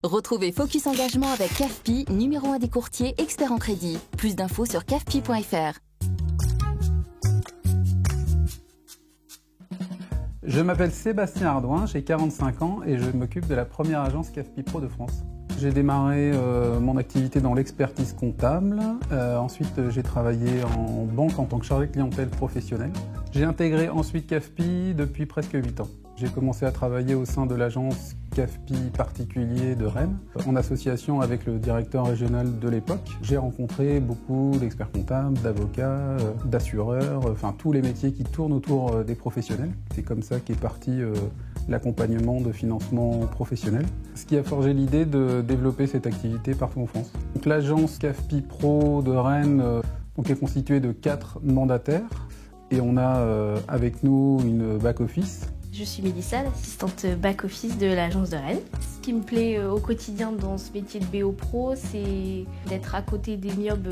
Retrouvez Focus Engagement avec CAFPI, numéro 1 des courtiers experts en crédit. Plus d'infos sur cafpi.fr. Je m'appelle Sébastien Ardouin, j'ai 45 ans et je m'occupe de la première agence CAFPI Pro de France. J'ai démarré mon activité dans l'expertise comptable. Ensuite, j'ai travaillé en banque en tant que chargé de clientèle professionnelle. J'ai intégré ensuite CAFPI depuis presque 8 ans. J'ai commencé à travailler au sein de l'agence CAFPI particulier de Rennes, en association avec le directeur régional de l'époque. J'ai rencontré beaucoup d'experts comptables, d'avocats, d'assureurs, enfin tous les métiers qui tournent autour des professionnels. C'est comme ça qu'est parti l'accompagnement de financement professionnel. Ce qui a forgé l'idée de développer cette activité partout en France. Donc, l'agence CAFPI Pro de Rennes est constituée de 4 mandataires et on a avec nous une back-office. Je suis Mélissa, l'assistante back-office de l'agence de Rennes. Ce qui me plaît au quotidien dans ce métier de BO Pro, c'est d'être à côté des MIOB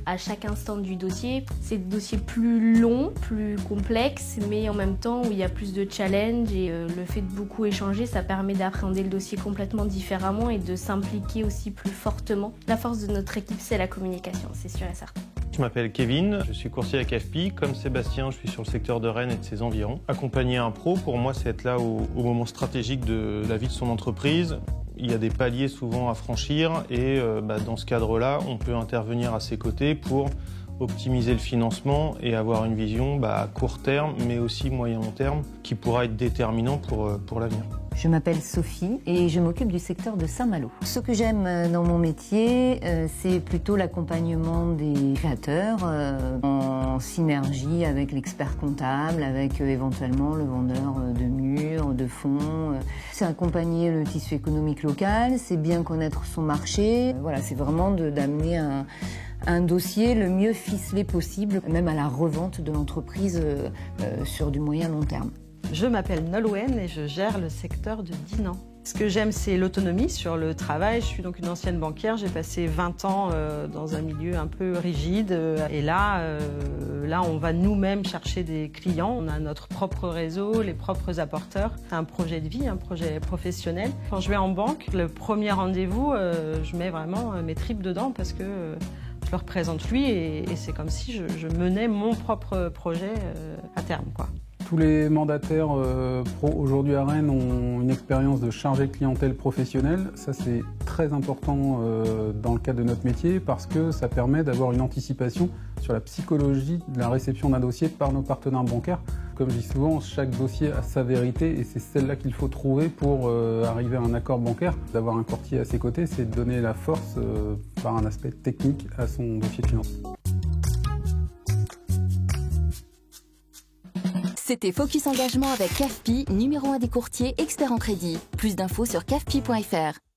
à chaque instant du dossier. C'est des dossiers plus longs, plus complexes, mais en même temps où il y a plus de challenge et le fait de beaucoup échanger, ça permet d'appréhender le dossier complètement différemment et de s'impliquer aussi plus fortement. La force de notre équipe, c'est la communication, c'est sûr et certain. Je m'appelle Kevin, je suis courtier à CAFPI. Comme Sébastien, je suis sur le secteur de Rennes et de ses environs. Accompagner un pro, pour moi, c'est être là au moment stratégique de la vie de son entreprise. Il y a des paliers souvent à franchir et dans ce cadre-là, on peut intervenir à ses côtés pour optimiser le financement et avoir une vision à court terme, mais aussi moyen-long terme, qui pourra être déterminant pour l'avenir. Je m'appelle Sophie et je m'occupe du secteur de Saint-Malo. Ce que j'aime dans mon métier, c'est plutôt l'accompagnement des créateurs en synergie avec l'expert comptable, avec éventuellement le vendeur de murs, de fonds. C'est accompagner le tissu économique local, c'est bien connaître son marché. Voilà, c'est vraiment d'amener un dossier le mieux ficelé possible, même à la revente de l'entreprise sur du moyen long terme. Je m'appelle Nolwenn et je gère le secteur de Dinan. Ce que j'aime, c'est l'autonomie sur le travail. Je suis donc une ancienne banquière. J'ai passé 20 ans dans un milieu un peu rigide. Et là, on va nous-mêmes chercher des clients. On a notre propre réseau, les propres apporteurs. C'est un projet de vie, un projet professionnel. Quand je vais en banque, le premier rendez-vous, je mets vraiment mes tripes dedans parce que je le représente lui et c'est comme si je menais mon propre projet à terme, quoi. Tous les mandataires pro aujourd'hui à Rennes ont une expérience de chargé de clientèle professionnelle. Ça, c'est très important dans le cadre de notre métier parce que ça permet d'avoir une anticipation sur la psychologie de la réception d'un dossier par nos partenaires bancaires. Comme je dis souvent, chaque dossier a sa vérité et c'est celle-là qu'il faut trouver pour arriver à un accord bancaire. D'avoir un courtier à ses côtés, c'est de donner la force par un aspect technique à son dossier de finance. C'était Focus Engagement avec CAFPI, numéro 1 des courtiers experts en crédit. Plus d'infos sur cafpi.fr.